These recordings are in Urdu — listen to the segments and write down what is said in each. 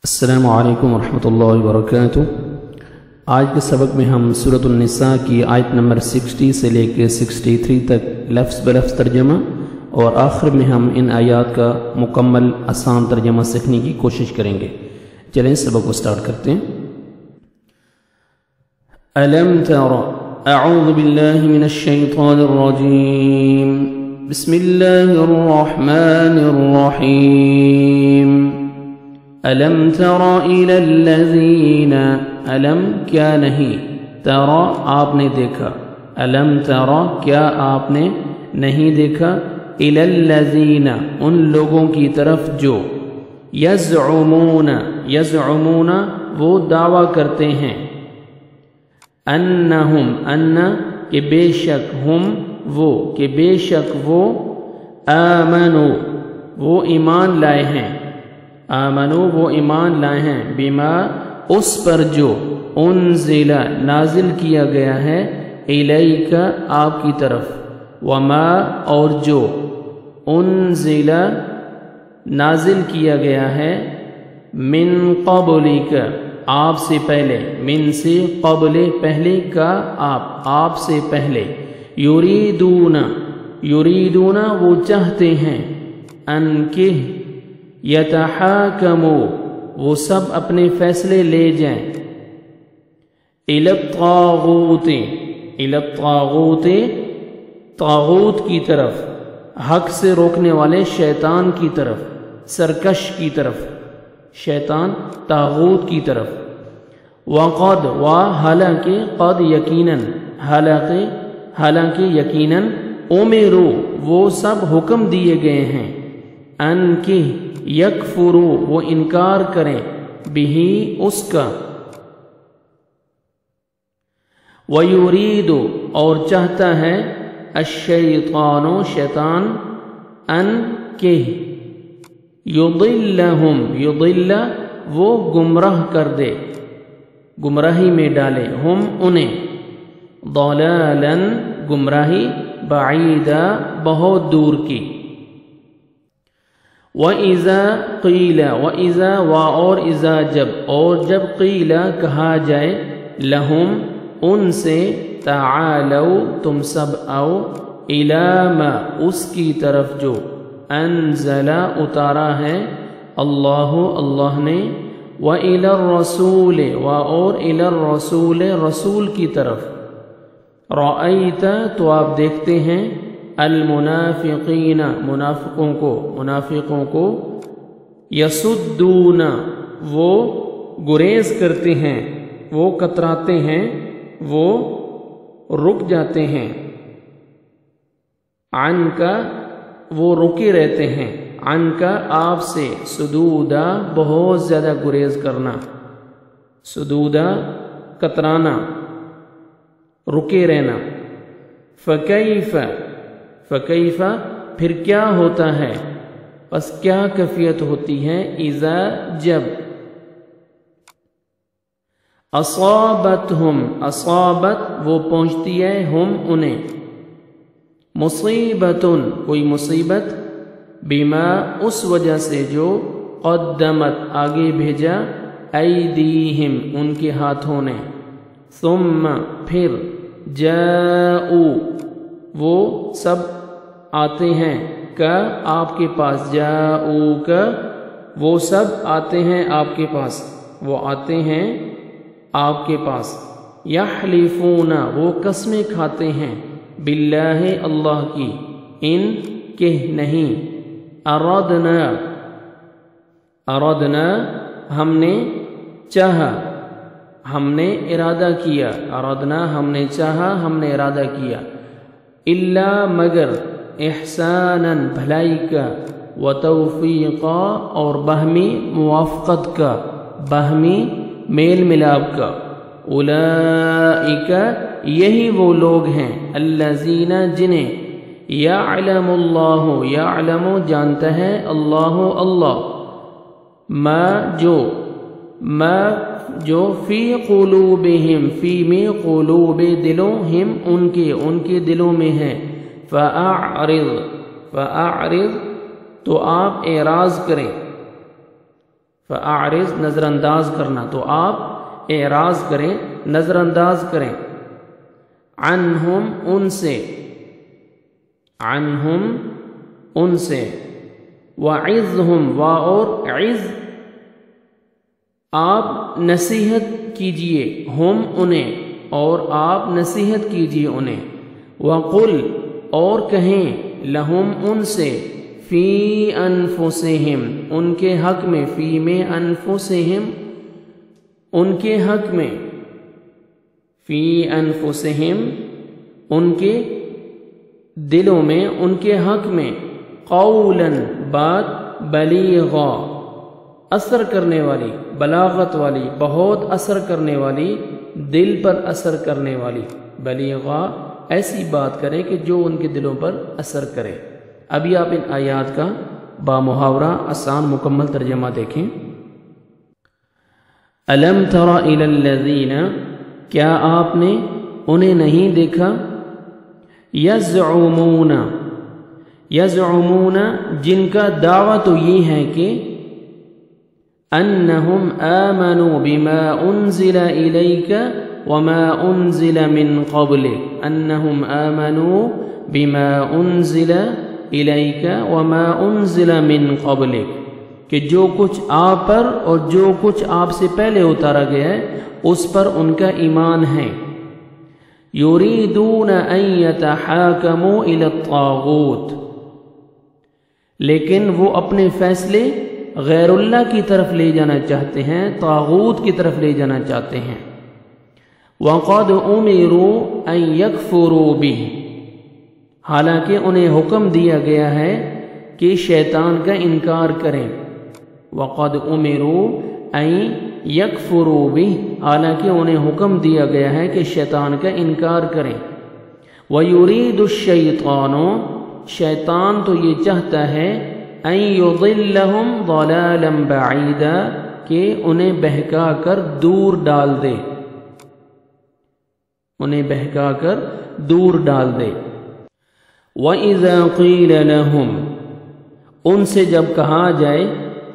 السلام علیکم ورحمۃ اللہ وبرکاتہ۔ آج کے سبق میں ہم سورۃ النساء کی آیت نمبر 60 سے لے کے 63 تک لفظ بلفظ ترجمہ اور آخر میں ہم ان آیات کا مکمل آسان ترجمہ سیکھنے کی کوشش کریں گے۔ چلیں سبق کو سٹارٹ کرتے ہیں۔ الم تر اعوذ باللہ من الشیطان الرجیم بسم اللہ الرحمن الرحیم۔ الم تر الی الذین، الم کیا نہیں، ترى آپ نے دیکھا، الم تر کیا آپ نے نہیں دیکھا، الی الذین ان لوگوں کی طرف جو یزعمون، یزعمون وہ دعویٰ کرتے ہیں، انہم ان کہ بے شک ہم وہ، کہ بے شک وہ آمنو وہ ایمان لائے ہیں، آمنو وہ ایمان لائے ہیں، بما اس پر جو انزل نازل کیا گیا ہے، الیک آپ کی طرف، وما اور جو انزل نازل کیا گیا ہے، من قبلک آپ سے پہلے، من سے قبل پہلے کا آپ سے پہلے، یریدون یریدون وہ چاہتے ہیں، ان کہ یتحاکموا وہ سب اپنے فیصلے لے جائیں، الی الطاغوت، الی الطاغوت طاغوت کی طرف، حق سے روکنے والے شیطان کی طرف، سرکش کی طرف، شیطان طاغوت کی طرف، وقد و حالانکہ قد یقیناً، حالانکہ یقیناً امروا وہ سب حکم دیے گئے ہیں، ان کہ یکفروا وہ انکار کریں، بہی اس کا، ویرید اور چاہتا ہے، الشیطان شیطان، ان کہ یضلہم یضل وہ گمراہ کر دے، گمراہی میں ڈالے، ہم انہیں، ضلالا گمراہی، بعیدا بہت دور کی، وَإِذَا قِيلَ وَإِذَا اور اذا جب قیل کہا جائے، لہم ان سے، تعالوا تم سب آؤ، اِلَى مَا اس کی طرف جو، انزل اتارا ہے، اللہ نے، وَإِلَى الرَّسُولِ اور إِلَى الرَّسُولِ رسول کی طرف، رأیت تو آپ دیکھتے ہیں، المنافقین منافقوں کو، یصدون وہ گریز کرتے ہیں، وہ کتراتے ہیں، وہ رک جاتے ہیں، عن کا وہ رکے رہتے ہیں، عن کا آپ سے، صدودا بہت زیادہ گریز کرنا، صدودا کترانا، رکے رہنا، فکیف پھر کیا ہوتا ہے، پس کیا کیفیت ہوتی ہے، اذا جب، اصابت وہ پہنچتی ہے، ہم انہیں، مصیبتن کوئی مصیبت، بما اس وجہ سے جو، قدمت آگے بھیجا، ایدیہم ان کے ہاتھوں نے، ثم پھر، جاؤ وہ سب آتے ہیں، کا آپ کے پاس، جاؤ کا وہ سب آتے ہیں آپ کے پاس، وہ آتے ہیں آپ کے پاس، یحلفون وہ قسمیں کھاتے ہیں، باللہ اللہ کی، ان کہ نہیں، اردنا ہم نے چاہا، ہم نے ارادہ کیا، اردنا ہم نے چاہا، ہم نے ارادہ کیا، الا مگر، احسانا بھلائی کا، وتوفیقا اور باہمی موافقت کا، باہمی میل ملاپ کا، اولئک یہی وہ لوگ ہیں، الذین جنہیں، یعلم اللہ یعلم جانتا ہے، اللہ ما جو فی قلوبہم فی میں قلوب دلوں، ہم ان کے دلوں میں ہے، فاعرض تو آپ اعراض کریں، فأعرض نظر انداز کرنا، تو آپ اعراض کریں، نظر انداز کریں، عنہم ان سے، عنہم ان سے، وعظہم وا اور عظ آپ نصیحت کیجئے، ہم انہیں اور آپ نصیحت کیجئے انہیں، وقل اور کہیں، لہم ان سے، فی انفسہم ان کے حق میں، فی میں انفسہم ان کے حق میں، فی انفسہم ان کے دلوں میں، ان کے حق میں، قولا بات، بلیغا اثر کرنے والی، بلاغت والی، بہت اثر کرنے والی، دل پر اثر کرنے والی، بلیغا ایسی بات کریں کہ جو ان کے دلوں پر اثر کرے۔ ابھی آپ ان آیات کا بامحاورہ آسان مکمل ترجمہ دیکھیں۔ الم تر الی الذین، کیا آپ نے انہیں نہیں دیکھا، یزعمون، یزعمون جن کا دعویٰ تو یہ ہے کہ انہم آمنوا بما انزل الیک وما انزل من قبلک، انہم آمنوا بما انزل الیک وما انزل من قبلک، کہ جو کچھ آپ پر اور جو کچھ آپ سے پہلے اتارا گیا ہے اس پر ان کا ایمان ہے۔ یریدون ان یتحاکموا الی الطاغوت، لیکن وہ اپنے فیصلے غیر اللہ کی طرف لے جانا چاہتے ہیں، طاغوت کی طرف لے جانا چاہتے ہیں۔ وقد امروا ان یکفروا بہ، حالانکہ انہیں حکم دیا گیا ہے کہ شیطان کا انکار کریں۔ وقد امروا ان یکفروا بہ، حالانکہ انہیں حکم دیا گیا ہے کہ شیطان کا انکار کریں۔ ویرید الشیطان، شیطان تو یہ چاہتا ہے، ان یضلہم ضلالا بعیدا، کہ انہیں بہکا کر دور ڈال دے، انہیں بہکا کر دور ڈال دے۔ وَإِذَا قِيلَ لَهُمْ، ان سے جب کہا جائے،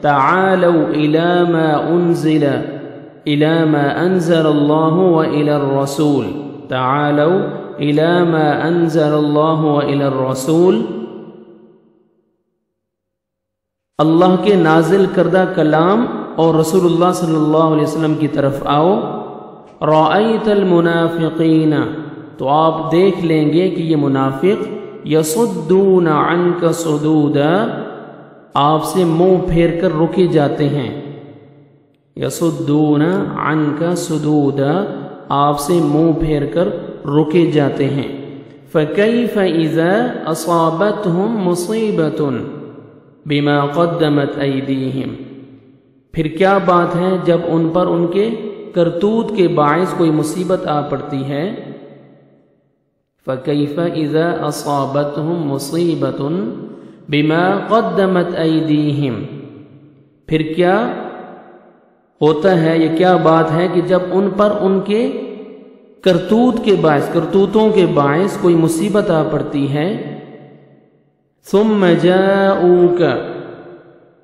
تعالوا إِلَى مَا أُنزِلَ إِلَى مَا أَنزَلَ اللَّهُ وَإِلَى الرَّسُولِ، تعالوا إِلَى مَا أَنزَلَ اللَّهُ وَإِلَى الرَّسُولِ، اللہ کے نازل کردہ کلام اور رسول اللہ صلی اللہ علیہ وسلم کی طرف آؤ۔ رَأَيْتَ الْمُنَافِقِينَ، تو آپ دیکھ لیں گے کہ یہ منافق، یصدون عنک صدودا، آپ سے منہ پھیر کر رکے جاتے ہیں، یصدون عنک صدودا، آپ سے منہ پھیر کر رکے جاتے ہیں۔ فَكَيْفَ إِذَا أَصَابَتْهُمْ مُصِيبَةٌ بِمَا قَدَّمَتْ أَيْدِيهِمْ، پھر کیا بات ہے جب ان پر ان کے کرتوت کے باعث کوئی مصیبت آ پڑتی ہے۔ فَكَيْفَ إِذَا أَصَابَتْهُمْ مُصِيبَةٌ بِمَا قَدَّمَتْ أَيْدِيهِمْ، پھر کیا ہوتا ہے، یہ کیا بات ہے کہ جب ان پر ان کے کرتوت کے باعث، کرتوتوں کے باعث کوئی مصیبت آ پڑتی ہے۔ ثُمَّ جَاءُوكَ،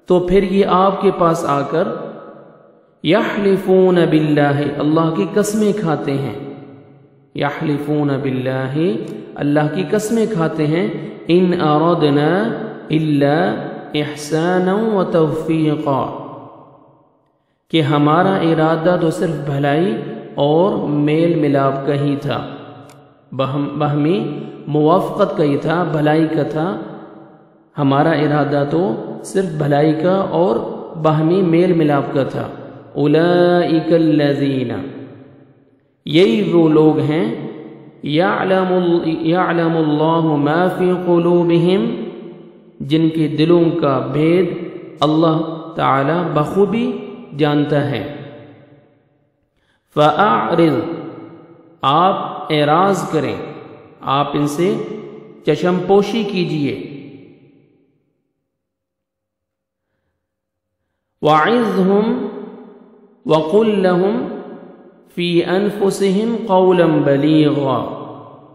تو پھر یہ آپ کے پاس آ کر، یحلفون باللہ، اللہ کی قسمیں کھاتے ہیں، یحلفون باللہ، اللہ کی قسمیں کھاتے ہیں، ان اردنا الا احسانا وتوفیقا، کہ ہمارا ارادہ تو صرف بھلائی اور میل ملاپ کا ہی تھا، باہمی موافقت کا ہی تھا، بھلائی کا تھا، ہمارا ارادہ تو صرف بھلائی کا اور باہمی میل ملاپ کا تھا۔ اولئک الذین، یہی وہ لوگ ہیں، یعلم اللہ ما فی قلوبہم، جن کے دلوں کا بھید اللہ تعالی بخوبی جانتا ہے۔ فَأَعْرِضْ، آپ اعراض کریں، آپ ان سے چشم پوشی کیجئے۔ وَعِظْهُمْ وَقُلْ لَهُمْ فِي أَنفُسِهِمْ قَوْلًا بَلِيغًا،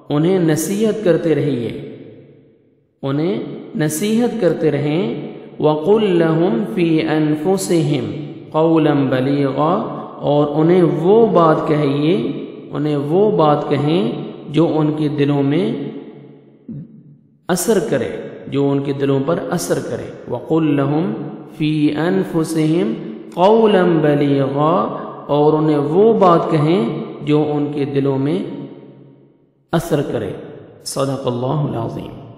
انہیں نصیحت کرتے رہیے، انہیں نصیحت کرتے رہیں۔ وَقُلْ لَهُمْ فِي أَنفُسِهِمْ، قولا بلیغا، اور انہیں وہ بات کہیے، انہیں وہ بات کہیں جو ان کے دلوں میں اثر کرے، جو ان کے دلوں پر اثر کرے۔ وَقُلْ لَهُمْ فِي أَنفُسِهِمْ قَوْلًا بَلِيغًا، اور انہیں وہ بات کہیں جو ان کے دلوں میں اثر کرے۔ صدق اللہ العظیم۔